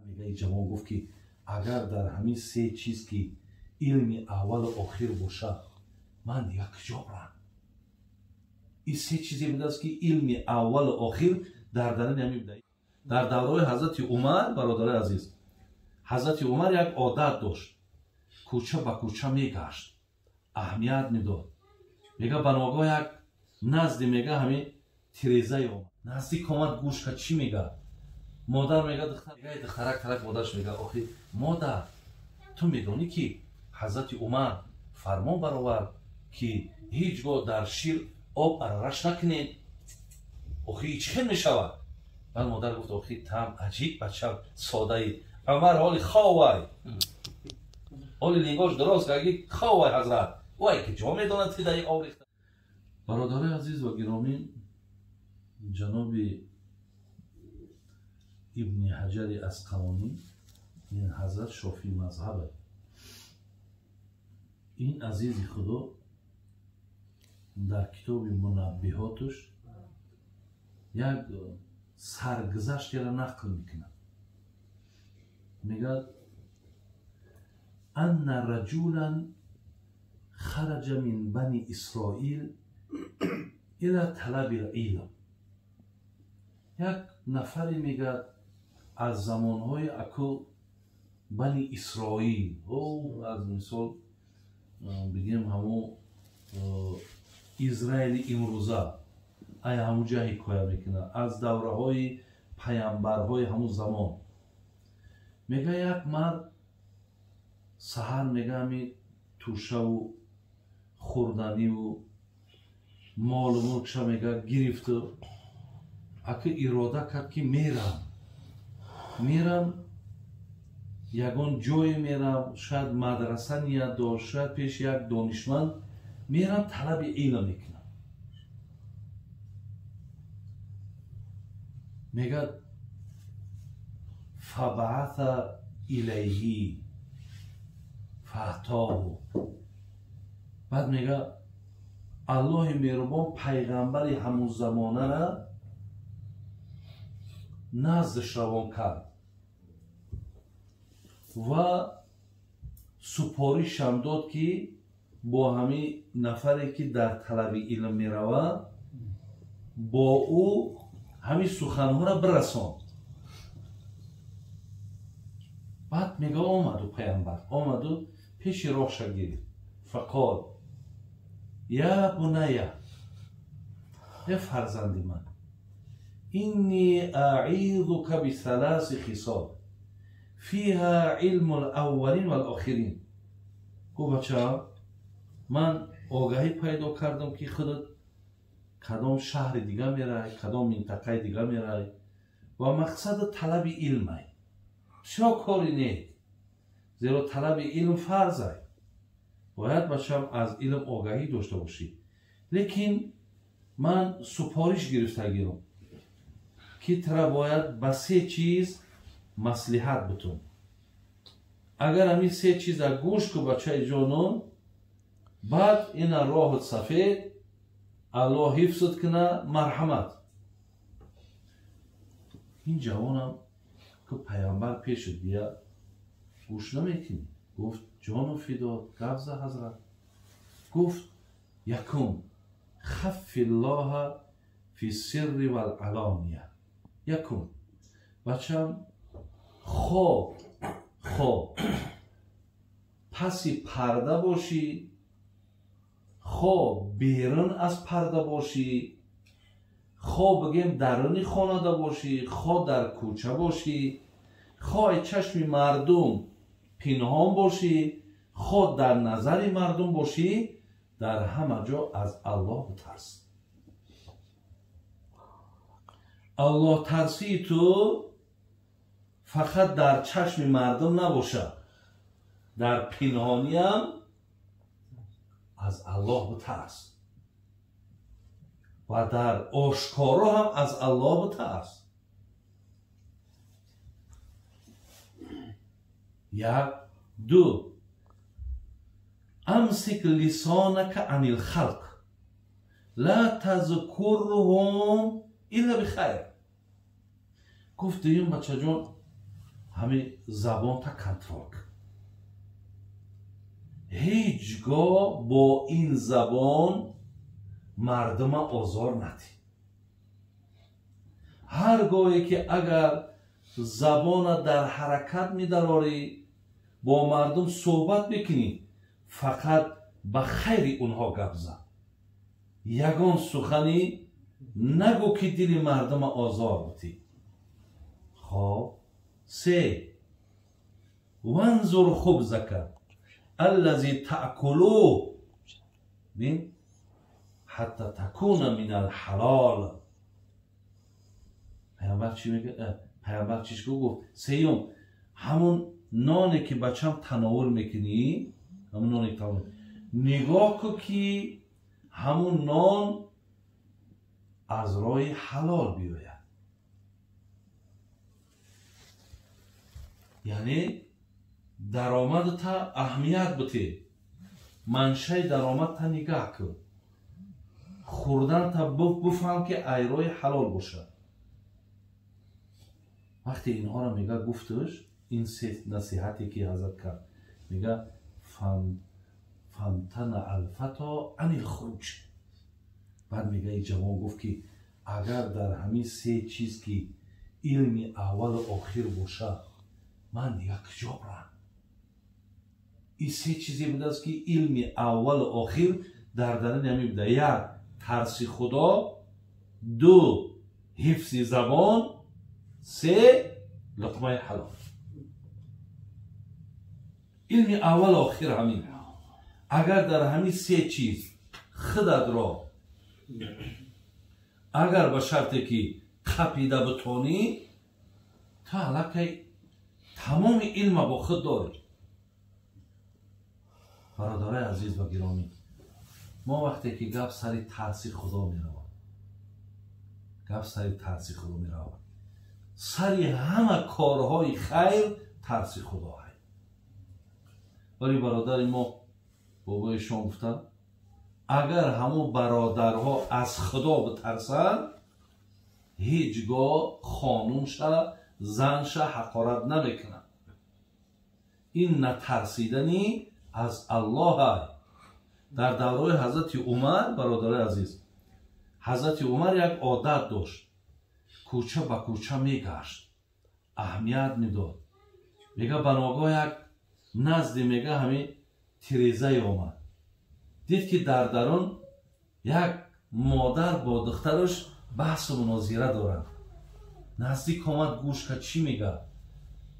میگه جوان گفت که اگر در همین سه چیز که علم اول و آخر باشه من یک جا برم. این سه چیزی بوده است که علم اول و آخر در درون همین بوده. در دوره حضرت عمر برادر عزیز، حضرت عمر یک عادت داشت، کوچه به کوچه میگشت، اهمیت میداد. میگه بناگاه یک نزدی میگه همین تریزه اومد، نزدیک آمد گوش که چی میگه. مادر میگه دخترک ترک مادرش میگه آخی مادر تو میدونی که حضرت عمر فرمان برآورد که هیچگاه در شیر آب ارارش نکنین، آخی چه میشود؟ بعد مادر گفت آخی تم عجیب بچه ساده ای، عمر حالی خواهی حالی لینگاش دراز که اگه خواهی حضرت وای که جا میداند که در این آب ریخته. برادر عزیز و گرامی، جناب ابن حجر اسقلانی، این حضرت شافعی مذهبه، این عزیز خدا در کتاب منبهاتش یک سرگذشتی را نقل میکنه. میگه ان رجولا خرج من بنی اسرائیل الى طلب العلم. یک نفری میگه از زمانهای اکو بنی اسرائیل، او از مثال بگیم همو اسرائیل امروزه ای همو جا حکایه میکنه از دوره های پیامبرهای همو زمان. میگه یک مرد سحر میگه همی توشه و خوردنی و مال و ملکش میگه گرفته، اگه اراده کرد که میرم یگان جای میرم، شاید مدرسه نیت داشت، شاید پیش یک دانشمند میرم طلب علم میکنم. میگه فبعث الیه فاتاه. بعد میگه الله مهربان پیغمبر همون زمانه را نزدش روان کرد و سپارش هم داد که با همین نفری که در طلب علم می روه با او همین سخنها را برساند. بعد میگه آمد و پیامبر آمد و پیش راهش گرفت. فقال یا بنیه، ای فرزند من، اینی اعیذک بثلاث خصال فیها علم الاولین و الاخرین. گفت بچه من آگاهی پیدا کردم که خودت کدام شهر دیگه میره، کدام منطقه دیگه میره و مقصد طلب علمه. چرا کاری نه؟ زیرا طلب علم فرضه، باید بچم از علم آگاهی داشته باشی. لیکن من سپارش گرفته گیرم که ترا باید به سه چیز مصلحت بتون. اگر همین سه چیز را گوش کو بچه جانون، بعد این راه سفید الله حفظت کنه مرحمت. این جوانم که پیامبر پیش بیا گوش نمیکنی. گفت جان فدا گفت حضرت. گفت یکم خف الله فی السر و العلانیه. یکم بچم خواب پسی پرده باشی، خواب بیرون از پرده باشی، خواب بگیم درونی خانه باشی، خواب در کوچه باشی، خواه چشم مردم پنهان باشی، خواه در نظر مردم باشی، در همه جا از الله بترس. الله ترسی تو فقط در چشم مردم نباشه، در پنهانی هم از الله بترس و در آشکارا هم از الله بترس. یک دو امسک لسانک عن الخلق لا تذکرهم الا بخیر. گفت دیگه بچه جان همین زبان تا کنترل کن، هیچگاه با این زبان مردم آزار ندی. هرگاهی که اگر زبان در حرکت می‌داری با مردم صحبت بکنی، فقط به خیر اونها گپ زن، یگان سخنی نگو که دل مردم آزار بدی. خب 3 وانظر خبزک الذی تأکلوه بین حتی تکون من الحلال. پیامبر چی میگه؟ پیامبر چیش گفت؟ 3 همون نانی که بچم تناول میکنی، همون نانی که تناول نگاه کو که همون نان از راه حلال بیاید. یعنی درآمد تا اهمیت بده، منشأ درآمد تا نگاه کن، خوردن تا بفهم که ای راه حلال باشه. وقتی اینها رو میگه گفتش، این 3 نصیحتی که حضرت کرد، میگه فامتنع الفتی عن الخروج. بعد میگه این جوان گفت که اگر در همین 3 چیز که علم اول و آخر باشه، من یک جا برم. این 3 چیزی بوده است که علم اول و آخر در درون همین بوده: 1 ترس خدا، 2 حفظ زبان، 3 لقمه حلال. علم اول و آخر همین. اگر در همین 3 چیز خودت را اگر به شرطی که خپیده بتونی، تا علاقه تمام علم با خود داری. برادرای عزیز و گرامی، ما وقتی که گپ سری ترس خدا می رویم، گپ سری ترس خدا می رویم، سری همه کارهای خیر ترس خدا هست. ولی برادر ما بابای شما گفتن اگر همون برادرها از خدا بترسن، هیچگاه خانومشه زنشه حقارت نمیکنن. این نترسیدنی از الله هست. در دوره حضرت عمر، برادر عزیز، حضرت عمر یک عادت داشت، کوچه به کوچه میگشت، اهمیت میداد. میگه بناگاه یک نزدی میگه همین تریزه آمد، دید که در درون یک مادر با دخترش بحث و مناظره دارن. نزدیک آمد گوش که چی میگه.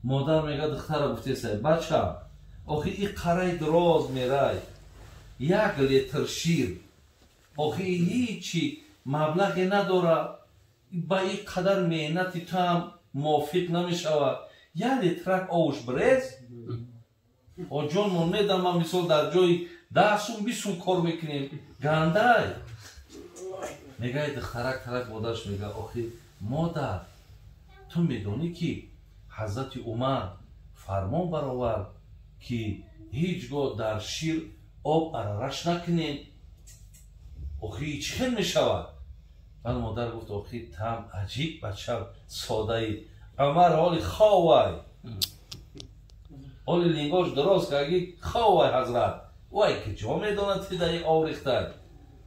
مادر میگه دختر گفته سه بچه آخه این قره دراز میره، 1 لیتر شیر آخه هیچی مبلغی نداره، با این قدر مهنتی تو هم موافق نمیشود، 1 لیترک آوش بریز او جون من میدم. من مثال در جای 10 سون 20 سون کار میکنیم گنده. میگه دخترک ترک مادرش میگه آخه مادر تو میدونی که حضرت عمر فرمان برآورد که هیچگاه در شیر آب ارارش نکنین، آخه چه میشود؟ بعد مادر گفت آخه تم عجیب بچه ساده ای، عمر حال خواهی حال لینگاش دراز که اگه خواهی حضرت وای که جا میداند که در این آب ریخته.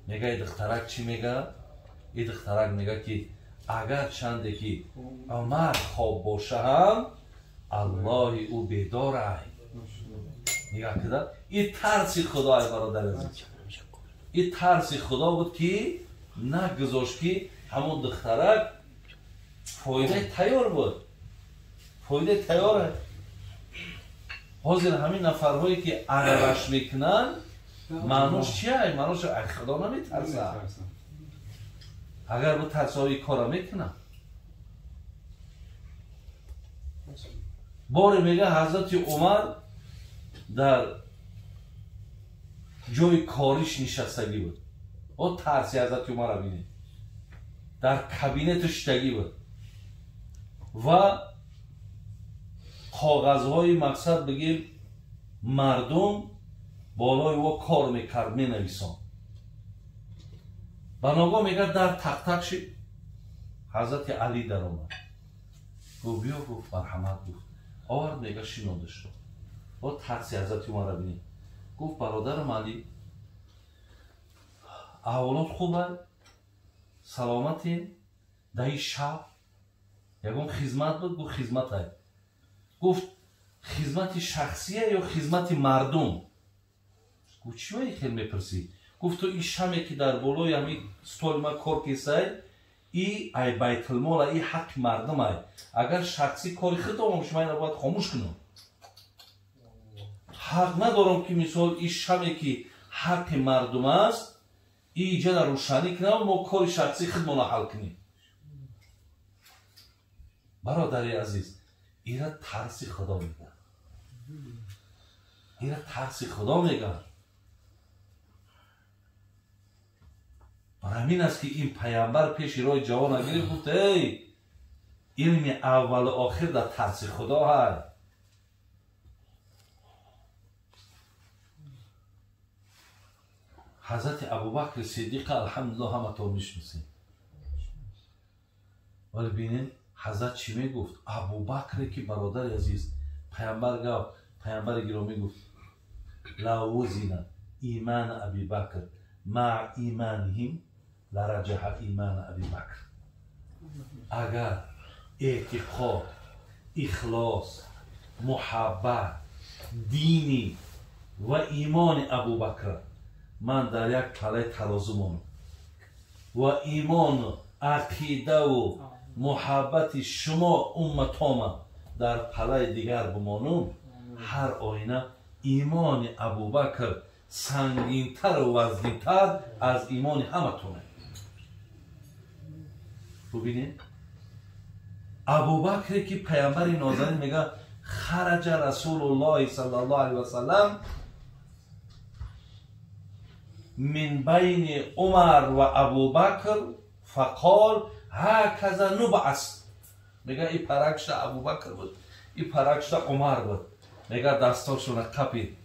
میگه ای دخترک چی میگه؟ ای دخترک میگه که اگر چنده که عمر خواب باشه هم الله او بیداره. نگاه کده این ترس خدای برادر عزیز، این ترس خدا بود که نگذاشت که همون دخترک فایده تیار بود، فایده تیاره. حاضر همین نفرهایی که عربش میکنن معنوش چیه؟ معنوش خدا نمیترسه. اگر با ترسایی کارا میکنن. باری میگه حضرت عمر در جای کاریش نشستگی بود، او ترسی حضرت عمر رو بینید در کابینتش شدگی بود و کاغذهای مقصد بگیم مردم بالای او کار میکرد می نویسان. بناگاه میگه در تق تق شد، حضرت علی در آمد. گفت بیا، گفت مرحمت، گفت آورد میگه شینوندش رو. با ترسی حضرت عمر رو بینید. گفت برادرم علی احوالات خوبه؟ سلامتین؟ دهی شب یکم خدمت بود. گفت خدمت های. گفت خدمت شخصیه یا خدمت مردم؟ گفت چی باید خیلی میپرسی؟ گفت تو این شمه که در بالای همین ستول ما کار کسای ای بیت المال، ای حق مردم های. اگر شخصی کاری خودم شما این رو باید خاموش کنم. حق ندارم که مثال این شمه که حق مردم است اینجا در روشنی کنم و ما کار شخصی خودمون حل کنیم. برادر عزیز، اینا ترس خدا میگن. اینا ترس خدا میگن. برای همین است که این پیامبر پیش راه جوان گرفت گفت ای علم اول و آخر در ترس خدا هست. حضرت ابوبکر صدیق الحمدلله همه تا میشناسیم. ولی ببینید حضرت چی میگفت؟ ابوبکر که برادر عزیز پیامبر گرامی گفت لا وزن ایمان ابی بکر مع ایمانهم لرجح ایمان ابی بکر. اگر اعتقاد، اخلاص، محبت، دینی و ایمان ابوبکر من در یک تله ترازو مانم و ایمان، عقیده و محبت شما امتام در پله دیگر بمانم، هر آینه ایمان ابوبکر سنگین‌تر و وزنی‌تر از ایمان همتونه. ببینید ابوبکر که پیامبر نازنین میگه خرج رسول الله صلی الله علیه و سلم من بین عمر و ابوبکر فقال هکذا نبعث. میگه این پرکشت ابوبکر بود، این پرکشت عمر بود. میگه دستاشون قپید.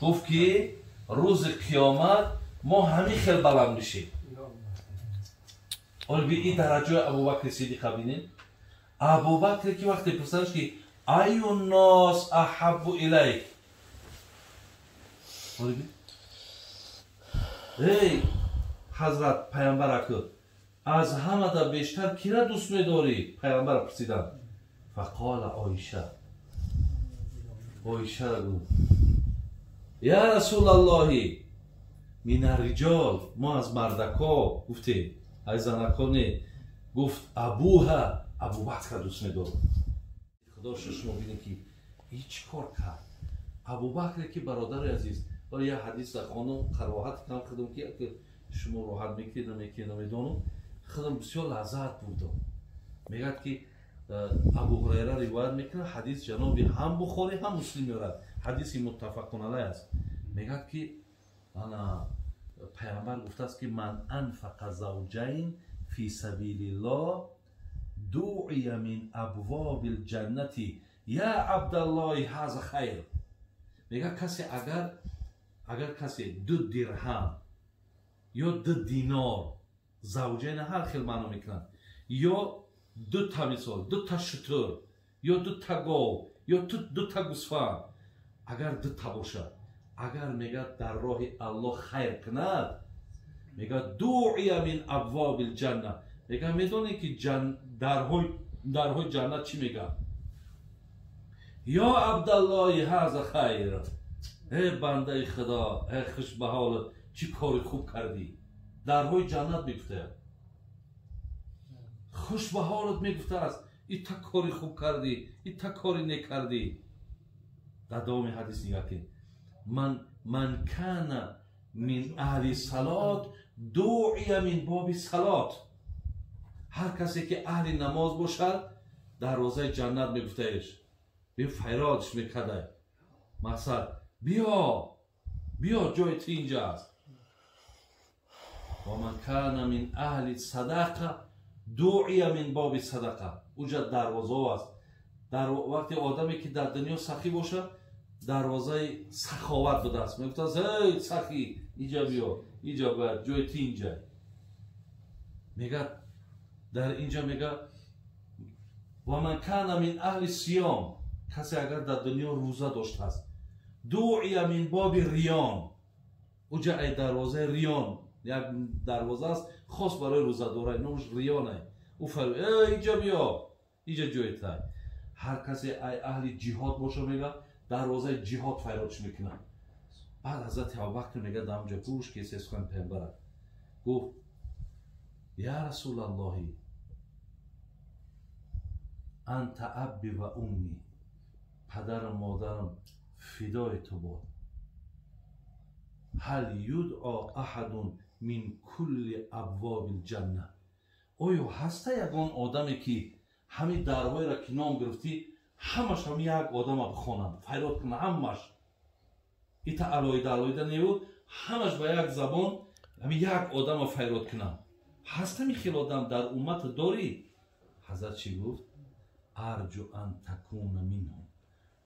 گفت که روز قیامت ما همین خیلی بلند میشیم. ولی به این درجه ابوبکر صدیق بینید. ابوبکر که وقتی پرسیدش که ای الناس احب الیک، ای حضرت پیامبر اکرم از همه در بیشتر کی را دوست می‌داری؟ پیامبر پرسیدن. فقال عایشه. عایشه را گفت یا رسول الله من الرجال، ما از مردکا گفتیم از زنکا نه. گفت ابوها، ابوبکر دوست می‌دارم. خدا شما ببینید که این چی کار کرد. ابوبکر که برادر عزیز، ولی یه حدیث در خانم قرائت کنم خودم که شما راحت میدونم خودم بسیار لذت بودم. میگه که ابو هریره روایت میکنه، حدیث جناب هم بخاری هم مسلم میارد، حدیث متفق علیه است. میگه که انا پیامبر گفته است که من انفق زوجین فی سبیل الله دعی من ابواب الجنه یا عبدالله هذا خیر. میگه کسی اگر کسی 2 درهم یا 2 دینار، زوجین هر خیلی معنا میکنن، یا 2 تا مثال 2 تا شتر یا 2 تا گاو یا 2 تا گوسفند، اگر 2 تا باشه، اگر میگه در راه الله خیر کند، میگه دعی من ابواب الجنه. میگه میدونی که درهای جنت چی میگه؟ یا عبدالله هذا خیر، ای بنده خدا، ای خوش به حالت، چی کاری خوب کردی. درهای جنت میگفته، خوش به حالت میگفته است، ای تا کاری خوب کردی، ای تا کاری نکردی. در دوام حدیث میگه که من کان من اهل صلات دعی من باب صلات. هر کسی که اهل نماز باشد دروازه جنت میگفتهش، به فیرادش میکرده، مثلا بیا جایت اینجا است. و من کان من اهل صدقه دعی من باب صدقه. اونجا دروازه است. در وقتی آدمی که در دنیا سخی باشه دروازه سخاوت به دست میگفته، ای سخی اینجا بیا، اینجا باید جایت اینجا. میگه در اینجا میگه و من کان من اهل صیام، کسی اگر در دنیا روزه داشته است، دعی من باب ریان، اوجا ای دروازه ریان، یک دروازه است خاص برای روزه داره، نامش ریانه. او فرمود اینجا بیا، اینجا جایت. هر کسی ای اهل جهاد باشه میگه دروازه جهاد فیراتش میکنه. بعد حضرت ابوبکر میگه در اونجا گوش که سخن پیامبر گفت یا رسول الله انت ابی و امی، پدرم مادرم فدای تو باد. هل یدعا احد من کل ابواب الجنه، آیا هسته یگان آدمی که همین درهای را که نام گرفتی همش هم یک آدم را بخوانند فریاد کنند، همش ایتا علایده نیود، همش با یک زبان همین یک آدم را فریاد کنند. هسته میخیل آدم در امت داری؟ حضرت چی گفت؟ ارجو ان تکون منهم،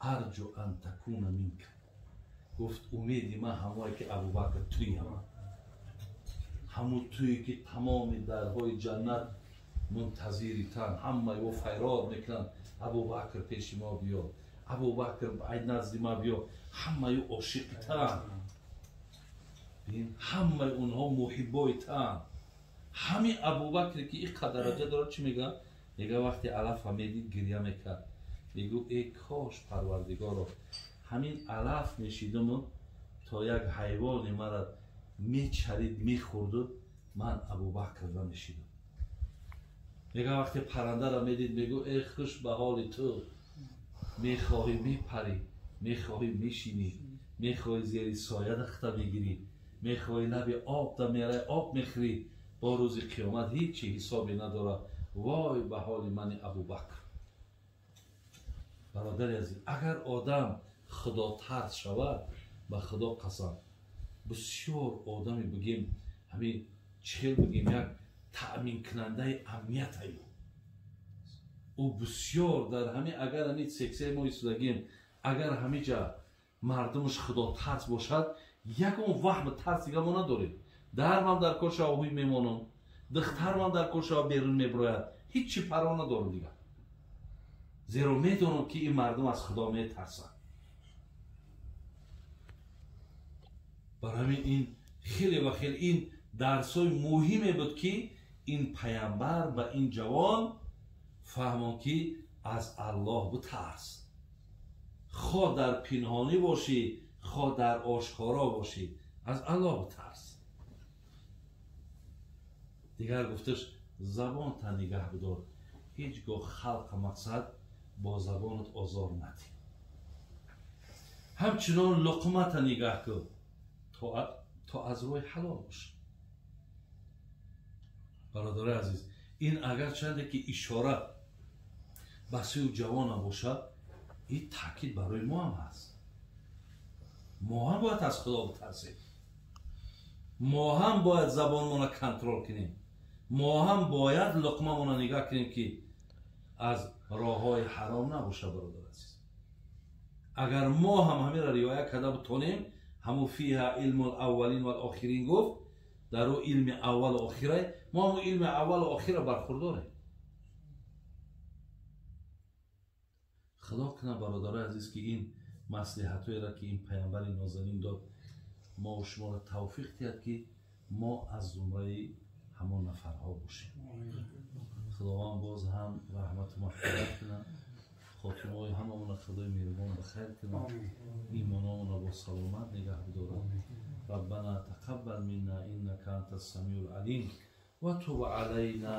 ارجو ان تکون منک. گفت امیدی من همایی که ابوبکر توی همون توی که تمام درهای جنت منتظری تن، همه و فریاد میکنن ابوبکر پیش ما بیا، ابوبکر باید نزد ما بیا، همه عاشق تن، همه اونها محبای تن. همین ابوبکر که این درجه داره چی میگه؟ میگه وقتی علف میدید گریه میکرد، میگو ای کاش پروردگارا همین علف میشیدم تا یک حیوان مرا میچرید میخورد، من ابوبکر را میشیدم. میگه وقتی پرنده را میدید میگو ای خوش به حال تو، میخواهی میپری، میخواهی میشینی، میخواهی زیر سایه دخته میگیری، میخواهی لب آب دا میره آب میخوری، با روز قیامت هیچی حسابی نداره. وای به حال من ابوبکر. برادر عزیز، اگر آدم خدا ترس شود، به خدا قسم بسیار آدمی بگیم همین چهل بگیم یک تأمین کننده امنیت هایی، او بسیار در همین اگر همین سکسه ما ایستادگیم، اگر همین جا مردمش خدا ترس باشد، یک اون وهم ترس دیگه ما نداریم. درم در کش آهوی میمانم، دخترم در کش آه بیرون میبراید، هیچی پروا ندارم دیگه، زیرا میدونم که این مردم از خدا میترسن. برای همین این خیلی و خیلی این درسای مهمی بود که این پیامبر و این جوان فهمون که از الله بترس، خواه در پنهانی باشی خواه در آشکارا باشی، از الله بترس. دیگر گفتش زبان تا نگه بدار، هیچگاه خلق مقصد با زبانت آزار ندی. همچنان لقمت نگه کن تا از روی حلال باشه. برادر عزیز، این اگر چنده که اشاره به سوی جوان باشد، این تاکید برای ما هم هست. ما هم باید از خدا بترسیم، ما هم باید زبانمون را کنترل کنیم، ما هم باید لقممون را نگاه کنیم که از راه های حرام نباشه. برادر عزیز، اگر ما هم همین را رعایت کرده بتونیم، همو فیها علم الاولین و الاخرین گفت، در او علم اول و آخره، ما هم علم اول و آخره برخورداریم. خدا کنه برادر عزیز که این مصلحت‌هایی را که این پیامبر نازنین داد، ما و شما را توفیق دهد که ما از زمره همان نفرها باشیم. خداوند باز هم رحمت و مغفرت کنه، خاتمه هممون خدای مهربان بخیر کنه، ایمانمون را با سلامت نگه بداره. ربنا تقبل منا انك انت السميع العليم وتب علينا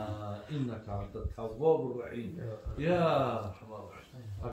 انك انت التواب الرحيم يا ارحم الراحمين.